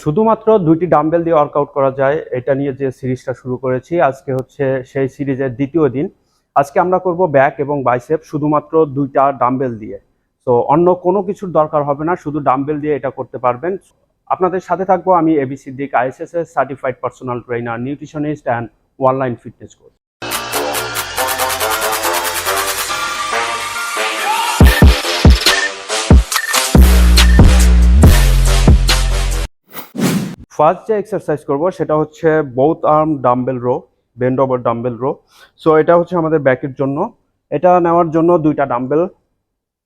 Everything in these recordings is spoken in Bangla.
শুধুমাত্র 2টি ডাম্বেল দিয়ে ওয়ার্কআউট করা যায়, এটা নিয়ে যে সিরিজটা শুরু করেছি, আজকে হচ্ছে সেই সিরিজের দ্বিতীয় দিন। আজকে আমরা করব ব্যাক এবং বাইসেপ শুধুমাত্র 2টা ডাম্বেল দিয়ে। তো অন্য কোনো কিছুর দরকার হবে না, শুধু ডাম্বেল দিয়ে এটা করতে পারবেন। আপনাদের সাথে থাকবো আমি AB Siddique, ISS certified personal trainer, nutritionist and online fitness coach. First যে এক্সারসাইজ করব সেটা হচ্ছে both arm dumbbell row, bend over dumbbell row. So এটা হচ্ছে আমাদের ব্যাকের জন্য। এটা নেওয়ার জন্য 2টা ডাম্বেল।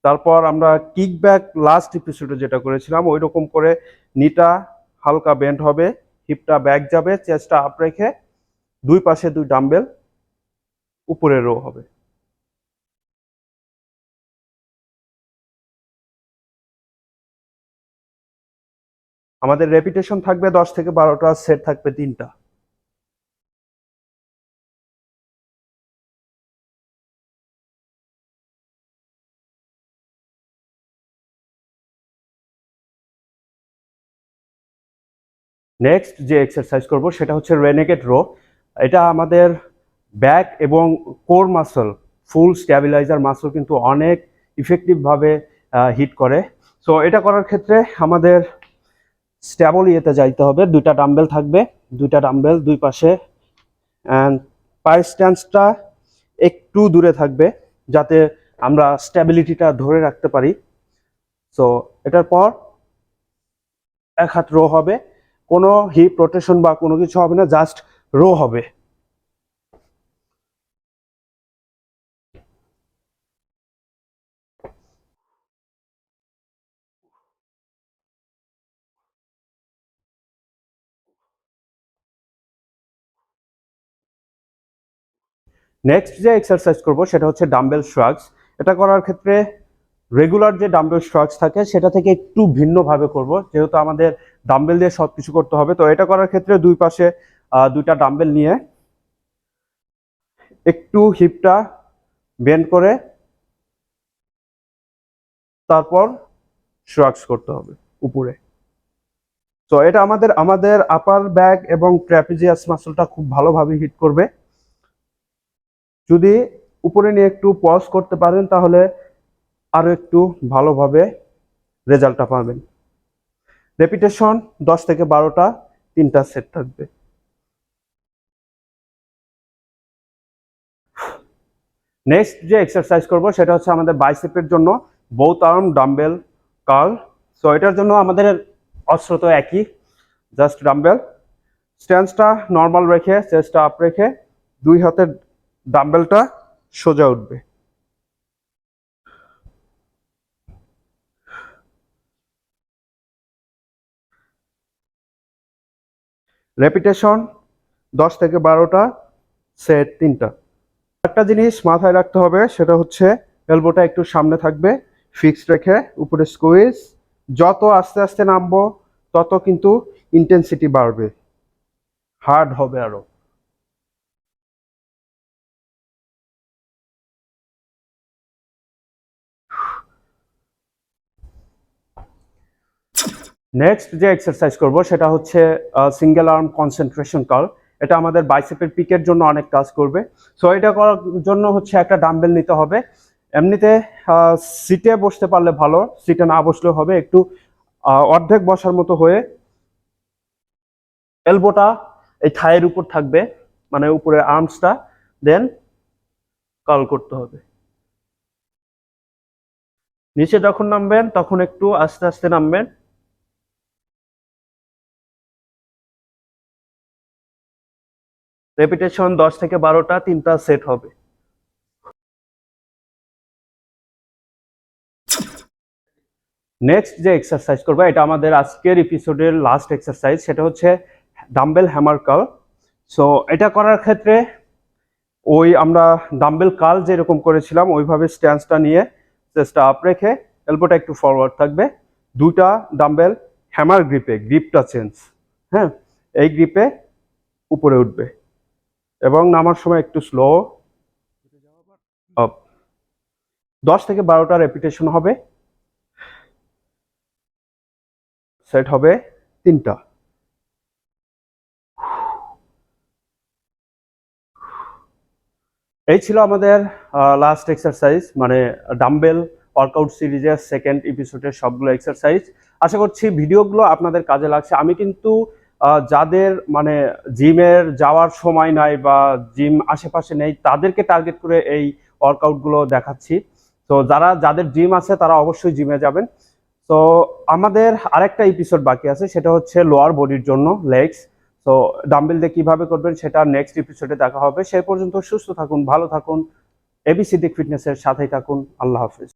তারপর আমরা কিক ব্যাক লাস্ট এপিসোডে যেটা করেছিলাম ওই রকম করে নিটা হালকা বেন্ড হবে, হিপটা ব্যাক যাবে, চেস্টটা আপ রেখে দুই পাশে 2 ডাম্বেল, উপরে রো হবে। আমাদের রেপিটেশন থাকবে 10 থেকে 12টা, সেট থাকবে 3টা। নেক্সট যে এক্সারসাইজ করব সেটা হচ্ছে রেনেগেড রো। এটা আমাদের ব্যাক এবং কোর মাসল, ফুল স্ট্যাবিলাইজার মাসল কিন্তু অনেক ইফেক্টিভভাবে হিট করে। সো এটা করার ক্ষেত্রে আমাদের স্ট্যাবল ইয়েতে যাইতে হবে। 2টা ডাম্বেল থাকবে, 2টা ডাম্বেল দুই পাশে, অ্যান্ড পায়ের স্ট্যান্সটা একটু দূরে থাকবে যাতে আমরা স্ট্যাবিলিটিটা ধরে রাখতে পারি। সো এটার পর এক হাত রো হবে, কোনো হিপ রোটেশন বা কোনো কিছু হবে না, জাস্ট রো হবে। নেক্সট যে এক্সারসাইজ করব সেটা হচ্ছে ডাম্বেল শ্রাগস। এটা করার ক্ষেত্রে রেগুলার যে ডাম্বেল শ্রাগস থাকে সেটা থেকে একটু ভিন্নভাবে করব, যেহেতু আমাদের ডাম্বেল দিয়ে সব কিছু করতে হবে। তো এটা করার ক্ষেত্রে দুই পাশে 2টা ডাম্বেল নিয়ে একটু হিপটা বেন্ড করে তারপর শ্রাগস করতে হবে উপরে। তো এটা আমাদের আপার ব্যাক এবং ট্র্যাপিজিয়াস মাসলটা খুব ভালোভাবে হিট করবে। যদি উপরে নিয়ে একটু পজ করতে পারেন তাহলে আরো একটু ভালোভাবে রেজাল্টটা পাবেন। রেপিটেশন 10 থেকে 12টা, 3টা সেট থাকবে। নেক্সট যে এক্সারসাইজ করব সেটা হচ্ছে আমাদের বাইসেপের জন্য both arm dumbbell curl. So এটার জন্য আমাদের অস্ত্র তো একই, জাস্ট ডাম্বেল, স্ট্যান্সটা নর্মাল রেখে, চেস্টটা আপ রেখে, 2 হাতের ডাম্বেলটা সোজা উঠবে। রেপিটেশন 10 থেকে 12টা, সেট 3টা। একটা জিনিস মাথায় রাখতে হবে সেটা হচ্ছে এলবোটা একটু সামনে থাকবে, ফিক্সড রেখে উপরে স্কুইজ। যত আস্তে আস্তে নামবো তত কিন্তু ইন্টেন্সিটি বাড়বে, হার্ড হবে আরো। নেক্সট যে এক্সারসাইজ করব সেটা হচ্ছে সিঙ্গেল আর্ম কনসেন্ট্রেশন কার্ল। এটা আমাদের বাইসেপের পিকের জন্য অনেক কাজ করবে। সো এটা করার জন্য হচ্ছে একটা ডাম্বেল নিতে হবে। এমনিতে সিটে বসতে পারলে ভালো, সিটে না বসলেও হবে। একটু অর্ধেক বসার মতো হয়ে এলবোটা এই থায়ের উপর থাকবে, মানে উপরে আর্মসটা, দেন কার্ল করতে হবে। নিচে যখন নামবেন তখন একটু আস্তে আস্তে নামবেন। রেপিটেশন 10 থেকে 12টা, 3টা সেট হবে। নেক্সট যে এক্সারসাইজ করবো এটা আমাদের আজকের এপিসোডের লাস্ট এক্সারসাইজ, সেটা হচ্ছে ডাম্বেল হ্যামার কার্ল। সো এটা করার ক্ষেত্রে ওই আমরা ডাম্বেল কার্ল যেরকম করেছিলাম ওইভাবে স্ট্যান্সটা নিয়ে চেস্টটা আপ রেখে এলবোটা একটু ফরওয়ার্ড থাকবে, 2টা ডাম্বেল হ্যামার গ্রিপে, গ্রিপটা চেঞ্জ, হ্যাঁ, এই গ্রিপে উপরে উঠবে এবং নামার সময় একটু স্লো আপ। 10 থেকে 12টা রেপিটেশন হবে, সেট হবে 3টা। এই ছিল আমাদের লাস্ট এক্সারসাইজ, মানে ডাম্বেল ওয়ার্কআউট সিরিজের সেকেন্ড এপিসোডের সবগুলো এক্সারসাইজ। আশা করছি ভিডিওগুলো আপনাদের কাজে লাগছে। আমি কিন্তু যাদের মানে জিমের যাওয়ার সময় নাই বা জিম আশেপাশে নেই তাদেরকে টার্গেট করে এই ওয়ার্কআউটগুলো দেখাচ্ছি। তো যাদের জিম আছে তারা অবশ্যই জিমে যাবেন। তো আমাদের আরেকটা এপিসোড বাকি আছে, সেটা হচ্ছে লোয়ার বডির জন্য লেগস। তো ডাম্বেল দিয়ে কিভাবে করবেন সেটা নেক্সট এপিসোডে দেখা হবে। সেই পর্যন্ত সুস্থ থাকুন, ভালো থাকুন, এবিসিডি ফিটনেসের সাথেই থাকুন। আল্লাহ হাফেজ।